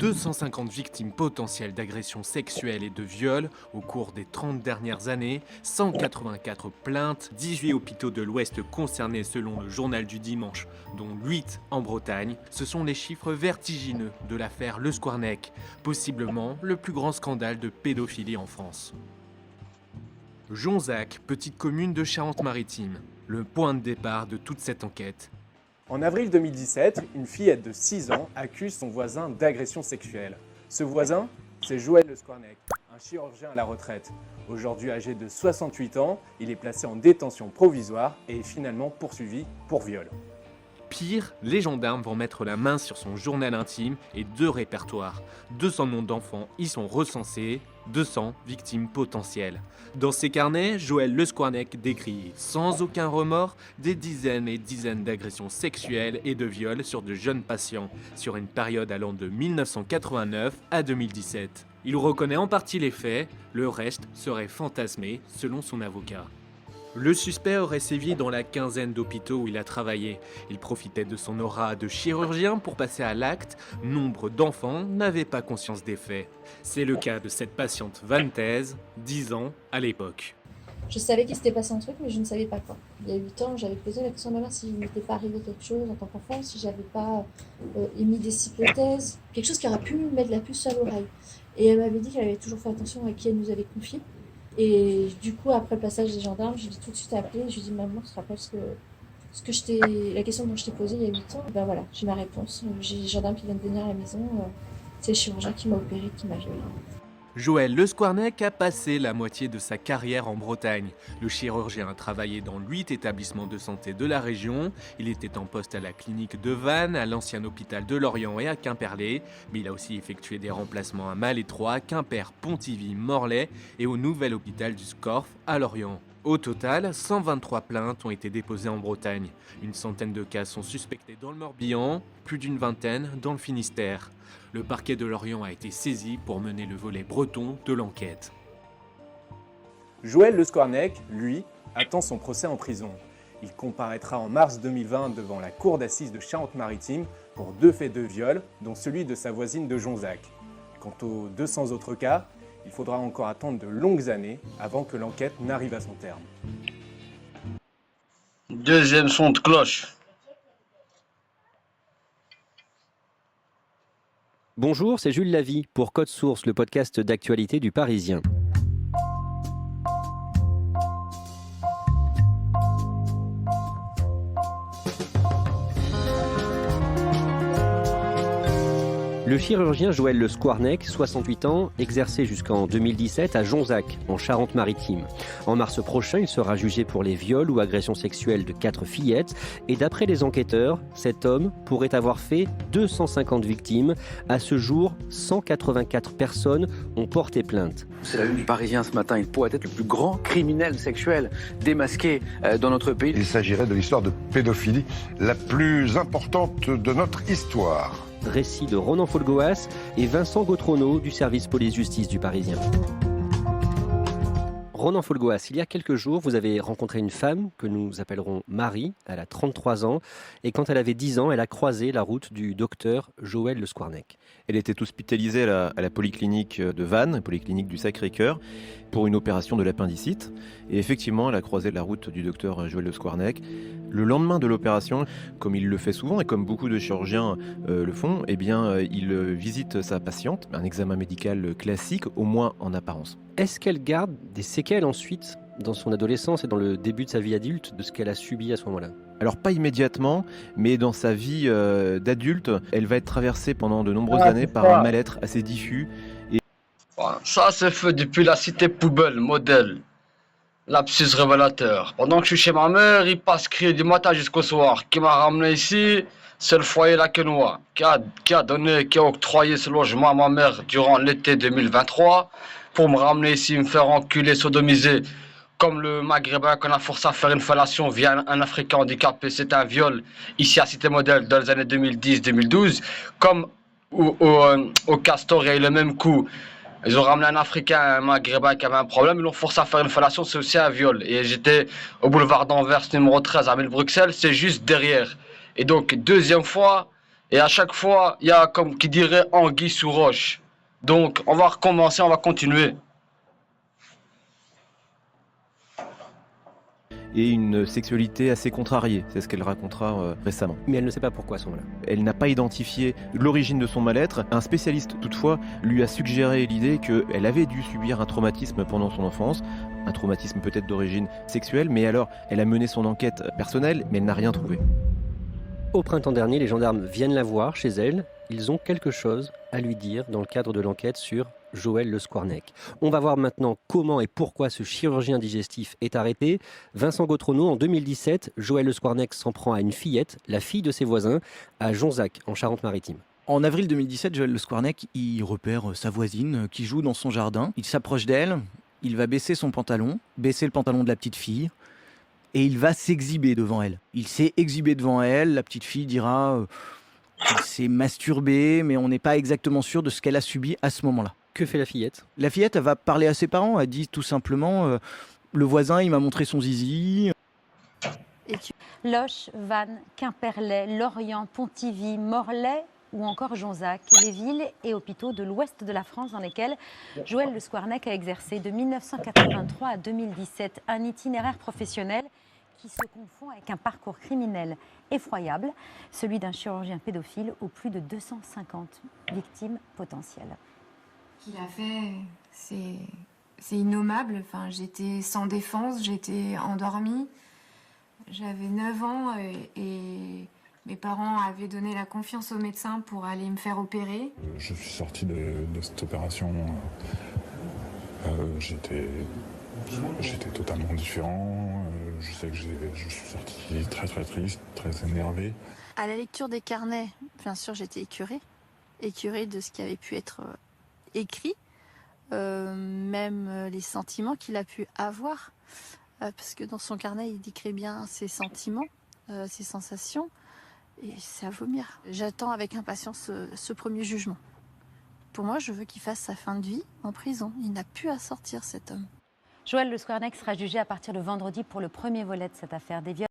250 victimes potentielles d'agressions sexuelles et de viols au cours des 30 dernières années, 184 plaintes, 18 hôpitaux de l'Ouest concernés selon le journal du dimanche, dont 8 en Bretagne. Ce sont les chiffres vertigineux de l'affaire Le Squarnec, possiblement le plus grand scandale de pédophilie en France. Jonzac, petite commune de Charente-Maritime, le point de départ de toute cette enquête. En avril 2017, une fillette de 6 ans accuse son voisin d'agression sexuelle. Ce voisin, c'est Joël Le Squarnec, un chirurgien à la retraite. Aujourd'hui âgé de 68 ans, il est placé en détention provisoire et est finalement poursuivi pour viol. Pire, les gendarmes vont mettre la main sur son journal intime et 2 répertoires. 200 noms d'enfants y sont recensés, 200 victimes potentielles. Dans ses carnets, Joël Le Squarnec décrit sans aucun remords des dizaines et dizaines d'agressions sexuelles et de viols sur de jeunes patients, sur une période allant de 1989 à 2017. Il reconnaît en partie les faits, le reste serait fantasmé selon son avocat. Le suspect aurait sévi dans la quinzaine d'hôpitaux où il a travaillé. Il profitait de son aura de chirurgien pour passer à l'acte. Nombre d'enfants n'avaient pas conscience des faits. C'est le cas de cette patiente Vantaise, 10 ans à l'époque. Je savais qu'il s'était passé un truc, mais je ne savais pas quoi. Il y a 8 ans, j'avais posé la question à ma mère s'il n'était pas arrivé quelque chose en tant qu'enfant, si j'avais pas émis des hypothèses, quelque chose qui aurait pu mettre la puce à l'oreille. Et elle m'avait dit qu'elle avait toujours fait attention à qui elle nous avait confié. Et du coup, après le passage des gendarmes, j'ai tout de suite appelé. Je lui ai dit, maman, tu te rappelles la question dont je t'ai posée il y a 8 ans? Ben voilà, j'ai ma réponse. J'ai les gendarmes qui viennent de venir à la maison. C'est le chirurgien qui m'a opéré, qui m'a violée. Joël Le Squarnec a passé la moitié de sa carrière en Bretagne. Le chirurgien a travaillé dans 8 établissements de santé de la région. Il était en poste à la clinique de Vannes, à l'ancien hôpital de Lorient et à Quimperlé. Mais il a aussi effectué des remplacements à Malétroit, Quimper, Pontivy, Morlaix et au nouvel hôpital du Scorff à Lorient. Au total, 123 plaintes ont été déposées en Bretagne. Une centaine de cas sont suspectés dans le Morbihan, plus d'une vingtaine dans le Finistère. Le parquet de Lorient a été saisi pour mener le volet breton de l'enquête. Joël Le Squarnec, lui, attend son procès en prison. Il comparaîtra en mars 2020 devant la cour d'assises de Charente-Maritime pour 2 faits de viol, dont celui de sa voisine de Jonzac. Quant aux 200 autres cas, il faudra encore attendre de longues années avant que l'enquête n'arrive à son terme. Deuxième son de cloche. Bonjour, c'est Jules Lavie pour Code Source, le podcast d'actualité du Parisien. Le chirurgien Joël Le Squarnec, 68 ans, exerçait jusqu'en 2017 à Jonzac, en Charente-Maritime. En mars prochain, il sera jugé pour les viols ou agressions sexuelles de 4 fillettes. Et d'après les enquêteurs, cet homme pourrait avoir fait 250 victimes. À ce jour, 184 personnes ont porté plainte. C'est la une du Parisien ce matin. Il pourrait être le plus grand criminel sexuel démasqué dans notre pays. Il s'agirait de l'histoire de pédophilie la plus importante de notre histoire. Récit de Ronan Folgoas et Vincent Gautrono du service police-justice du Parisien. Ronan Folgoas, il y a quelques jours, vous avez rencontré une femme que nous appellerons Marie. Elle a 33 ans et quand elle avait 10 ans, elle a croisé la route du docteur Joël Le Squarnec. Elle était hospitalisée à la polyclinique de Vannes, polyclinique du Sacré-Cœur, pour une opération de l'appendicite. Et effectivement, elle a croisé la route du docteur Joël Le Squarnec. Le lendemain de l'opération, comme il le fait souvent et comme beaucoup de chirurgiens le font, eh bien, il visite sa patiente, un examen médical classique, au moins en apparence. Est-ce qu'elle garde des séquelles ensuite dans son adolescence et dans le début de sa vie adulte de ce qu'elle a subi à ce moment-là? Alors pas immédiatement, mais dans sa vie d'adulte, elle va être traversée pendant de nombreuses années par un mal-être assez diffus. Et... Ça c'est fait depuis la cité poubelle, modèle. Lapsus révélateur. Pendant que je suis chez ma mère, il passe crier du matin jusqu'au soir. Qui m'a ramené ici, c'est le foyer La Quenois, qui a octroyé ce logement à ma mère durant l'été 2023 pour me ramener ici, me faire enculer, sodomiser. Comme le maghrébin qu'on a forcé à faire une fellation via un Africain handicapé, c'est un viol ici à Cité Modèle dans les années 2010-2012. Comme au Castor, il y a eu le même coup. Ils ont ramené un Africain, un Maghrébin qui avait un problème, ils l'ont forcé à faire une fellation, c'est aussi un viol. Et j'étais au boulevard d'Anvers, numéro 13, à 1000 Bruxelles, c'est juste derrière. Et donc, deuxième fois, Et à chaque fois, il y a comme qui dirait anguille sous roche. Donc, on va recommencer, on va continuer. Et une sexualité assez contrariée, c'est ce qu'elle racontera récemment. Mais elle ne sait pas pourquoi à ce moment-là. Elle n'a pas identifié l'origine de son mal-être. Un spécialiste, toutefois, lui a suggéré l'idée qu'elle avait dû subir un traumatisme pendant son enfance, un traumatisme peut-être d'origine sexuelle, mais alors elle a mené son enquête personnelle, mais elle n'a rien trouvé. Au printemps dernier, les gendarmes viennent la voir chez elle. Ils ont quelque chose à lui dire dans le cadre de l'enquête sur Joël Le Squarnec. On va voir maintenant comment et pourquoi ce chirurgien digestif est arrêté. Vincent Gautrono, en 2017, Joël Le Squarnec s'en prend à une fillette, la fille de ses voisins, à Jonzac, en Charente-Maritime. En avril 2017, Joël Le Squarnec, il repère sa voisine qui joue dans son jardin. Il s'approche d'elle, il va baisser son pantalon, baisser le pantalon de la petite fille, et il va s'exhiber devant elle. Il s'est exhibé devant elle, la petite fille dira qu'il s'est masturbé, mais on n'est pas exactement sûr de ce qu'elle a subi à ce moment-là. Que fait la fillette ? La fillette, elle va parler à ses parents, elle dit tout simplement le voisin, il m'a montré son zizi. Loches, Vannes, Quimperlé, Lorient, Pontivy, Morlaix ou encore Jonzac, les villes et hôpitaux de l'ouest de la France dans lesquels Joël Le Squarnec a exercé de 1983 à 2017 un itinéraire professionnel qui se confond avec un parcours criminel effroyable, celui d'un chirurgien pédophile aux plus de 250 victimes potentielles. Ce qu'il a fait, c'est innommable. Enfin, j'étais sans défense, j'étais endormie. J'avais 9 ans et mes parents avaient donné la confiance au médecin pour aller me faire opérer. Je suis sorti de cette opération. J'étais totalement différent. Je sais que je suis sorti très très triste, très énervé. À la lecture des carnets, bien sûr, j'étais écœurée de ce qui avait pu être écrit, même les sentiments qu'il a pu avoir, parce que dans son carnet, il décrit bien ses sentiments, ses sensations, et c'est à vomir. J'attends avec impatience ce premier jugement. Pour moi, je veux qu'il fasse sa fin de vie en prison. Il n'a plus à sortir, cet homme. Joël Le Squarnec sera jugé à partir de vendredi pour le premier volet de cette affaire des viols.